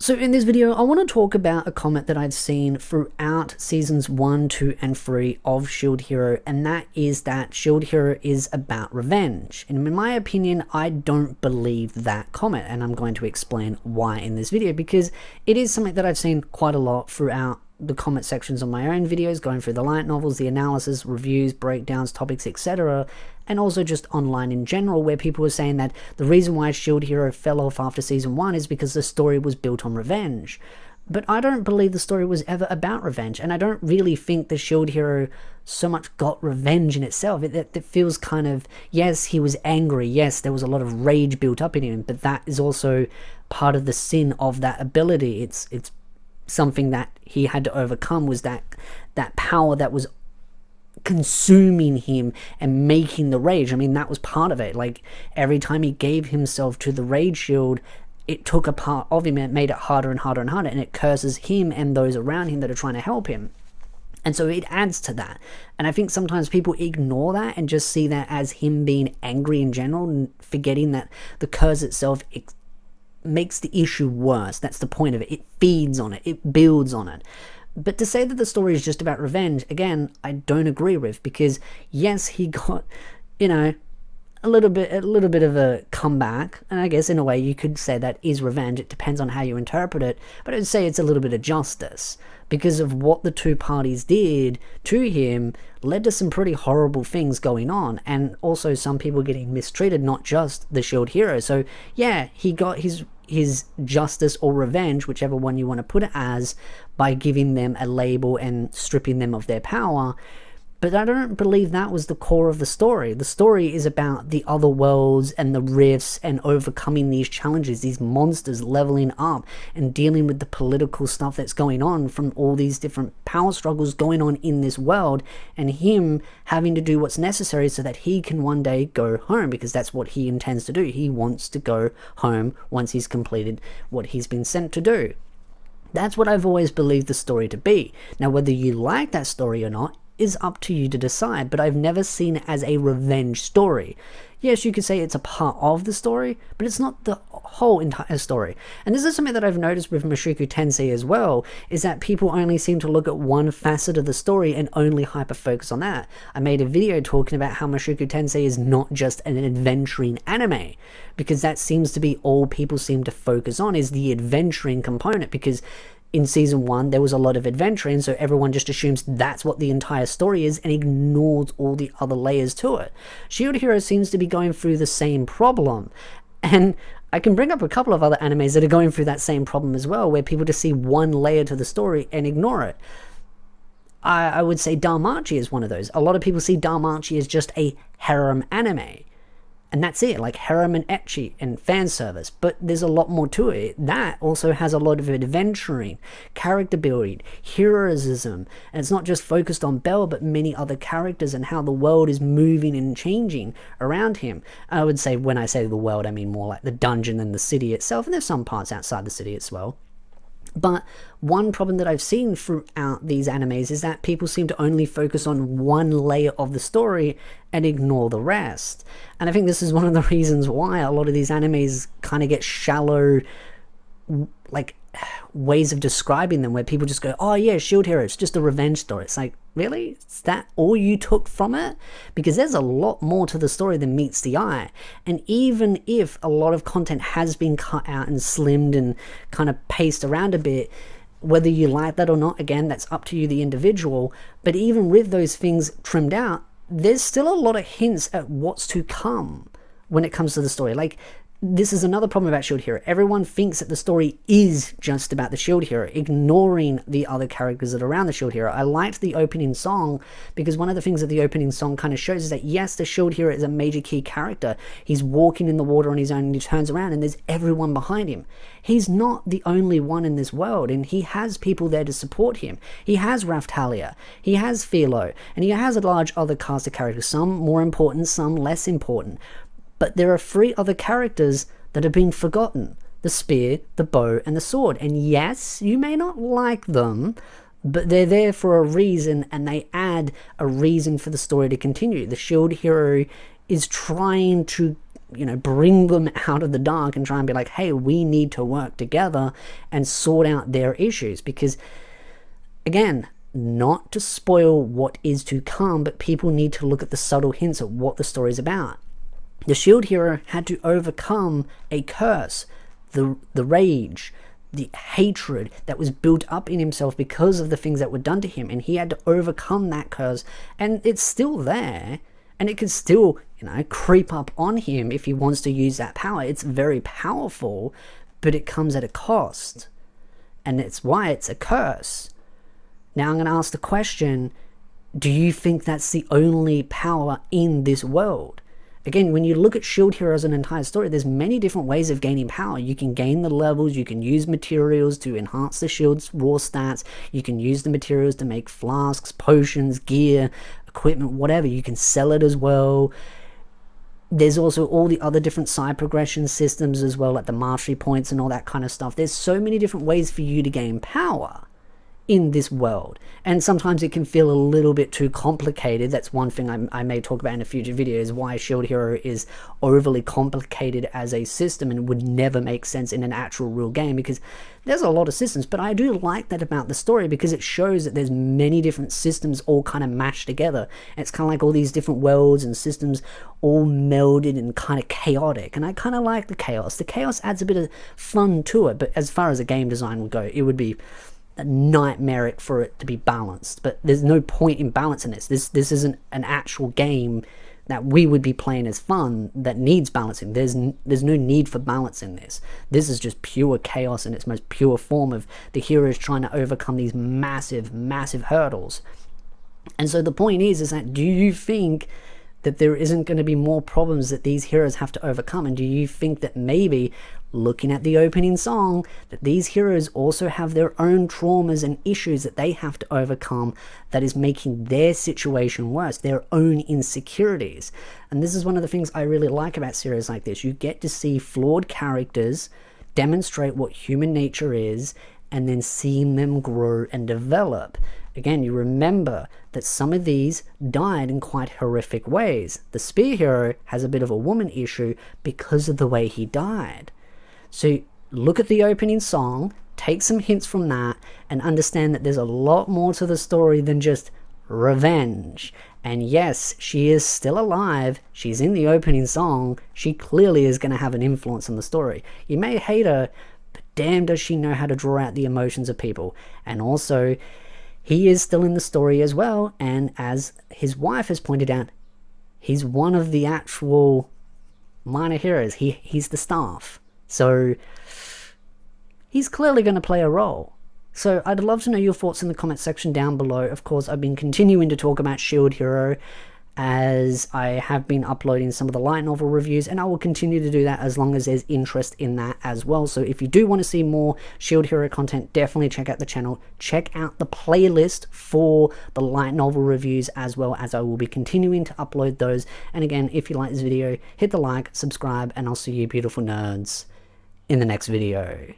So in this video, I want to talk about a comment that I've seen throughout seasons 1, 2, and 3 of Shield Hero, and that is that Shield Hero is about revenge. And in my opinion, I don't believe that comment, and I'm going to explain why in this video, because it is something that I've seen quite a lot throughout the comment sections on my own videos, going through the light novels, the analysis, reviews, breakdowns, topics, etc., and also just online in general, where people were saying that the reason why Shield Hero fell off after season 1 is because the story was built on revenge. But I don't believe the story was ever about revenge, and I don't really think the Shield Hero so much got revenge in itself. It feels kind of, yes, he was angry, yes, there was a lot of rage built up in him, but that is also part of the sin of that ability. It's something that he had to overcome, was that power that was consuming him and making the rage. I mean, that was part of it. Like, every time he gave himself to the rage shield, it took a part of him and it made it harder and harder and harder, and it curses him and those around him that are trying to help him. And so it adds to that. And I think sometimes people ignore that and just see that as him being angry in general, and forgetting that the curse itself makes the issue worse. That's the point of it. It feeds on it. It builds on it. But to say that the story is just about revenge, again, I don't agree with, because yes, he got, a little bit of a comeback, and I guess in a way you could say that is revenge. It depends on how you interpret it, but I'd say it's a little bit of justice, because of what the two parties did to him led to some pretty horrible things going on, and also some people getting mistreated, not just the Shield Hero. So yeah, he got his justice or revenge, whichever one you want to put it as, by giving them a label and stripping them of their power. But I don't believe that was the core of the story. The story is about the other worlds and the rifts and overcoming these challenges, these monsters, leveling up and dealing with the political stuff that's going on from all these different power struggles going on in this world, and him having to do what's necessary so that he can one day go home, because that's what he intends to do. He wants to go home once he's completed what he's been sent to do. That's what I've always believed the story to be. Now, whether you like that story or not is up to you to decide, but I've never seen it as a revenge story. Yes, you could say it's a part of the story, but it's not the whole entire story. And this is something that I've noticed with Mushoku Tensei as well, is that people only seem to look at one facet of the story and only hyper-focus on that. I made a video talking about how Mushoku Tensei is not just an adventuring anime, because that seems to be all people seem to focus on, is the adventuring component, because in season 1, there was a lot of adventuring, so everyone just assumes that's what the entire story is and ignores all the other layers to it. Shield Hero seems to be going through the same problem, and I can bring up a couple of other animes that are going through that same problem as well, where people just see one layer to the story and ignore it. I would say Dharmachi is one of those. A lot of people see Dharmachi as just a harem anime, and that's it, like harem and ecchi and fan service. But there's a lot more to it. That also has a lot of adventuring, character building, heroism, and it's not just focused on Bell, but many other characters and how the world is moving and changing around him. I would say, when I say the world, I mean more like the dungeon than the city itself, and there's some parts outside the city as well. But one problem that I've seen throughout these animes is that people seem to only focus on one layer of the story and ignore the rest. And I think this is one of the reasons why a lot of these animes kind of get shallow, like, ways of describing them, where people just go, oh yeah, Shield Hero, it's just a revenge story. It's like, really? Is that all you took from it? Because there's a lot more to the story than meets the eye. And even if a lot of content has been cut out and slimmed and kind of paced around a bit, whether you like that or not, again, that's up to you, the individual. But even with those things trimmed out, there's still a lot of hints at what's to come when it comes to the story. Like, this is another problem about Shield Hero. Everyone thinks that the story is just about the Shield Hero, ignoring the other characters that are around the Shield Hero. I liked the opening song, because one of the things that the opening song kind of shows is that, yes, the Shield Hero is a major key character. He's walking in the water on his own, and he turns around and there's everyone behind him. He's not the only one in this world, and he has people there to support him. He has Raftalia, he has Philo, and he has a large other cast of characters, some more important, some less important. But there are 3 other characters that have been forgotten: the spear, the bow, and the sword. And yes, you may not like them, but they're there for a reason, and they add a reason for the story to continue. The Shield Hero is trying to you know, bring them out of the dark and try and be like, hey, we need to work together and sort out their issues. Because, again, not to spoil what is to come, but people need to look at the subtle hints at what the story's about. The shield hero had to overcome a curse, the rage, the hatred that was built up in himself because of the things that were done to him, and he had to overcome that curse, and it's still there, and it can still, you know, creep up on him if he wants to use that power. It's very powerful, but it comes at a cost, and it's why it's a curse. Now I'm going to ask the question, do you think that's the only power in this world? Again, when you look at shield hero as an entire story, there's many different ways of gaining power. You can gain the levels, you can use materials to enhance the shield's raw stats, you can use the materials to make flasks, potions, gear, equipment, whatever. You can sell it as well. There's also all the other different side progression systems as well, like the mastery points and all that kind of stuff. There's so many different ways for you to gain power in this world, and sometimes it can feel a little bit too complicated. That's one thing I may talk about in a future video, is why shield hero is overly complicated as a system and would never make sense in an actual real game, because there's a lot of systems. But I do like that about the story, because it shows that there's many different systems all kind of mashed together. It's kind of like all these different worlds and systems all melded and kind of chaotic, and I kind of like the chaos. The chaos adds a bit of fun to it, but as far as a game design would go, it would be nightmaric for it to be balanced. But there's no point in balancing this. This isn't an actual game that we would be playing as fun that needs balancing. There's no need for balance in this. This is just pure chaos in its most pure form, of the heroes trying to overcome these massive hurdles. And so the point is that, do you think that there isn't going to be more problems that these heroes have to overcome? And do you think that maybe, looking at the opening song, that these heroes also have their own traumas and issues that they have to overcome that is making their situation worse, their own insecurities? And this is one of the things I really like about series like this. You get to see flawed characters demonstrate what human nature is, and then seeing them grow and develop. Again, you remember that some of these died in quite horrific ways. The spear hero has a bit of a woman issue because of the way he died. So look at the opening song, take some hints from that, and understand that there's a lot more to the story than just revenge. And yes, she is still alive. She's in the opening song. She clearly is going to have an influence on the story. You may hate her, but damn does she know how to draw out the emotions of people. And also, he is still in the story as well, and as his wife has pointed out, he's one of the actual minor heroes. He's the staff. So he's clearly going to play a role. So I'd love to know your thoughts in the comment section down below. Of course, I've been continuing to talk about Shield Hero as I have been uploading some of the light novel reviews, and I will continue to do that as long as there's interest in that as well. So if you do want to see more Shield Hero content, definitely check out the channel. Check out the playlist for the light novel reviews as well, as I will be continuing to upload those. And again, if you like this video, hit the like, subscribe, and I'll see you beautiful nerds in the next video.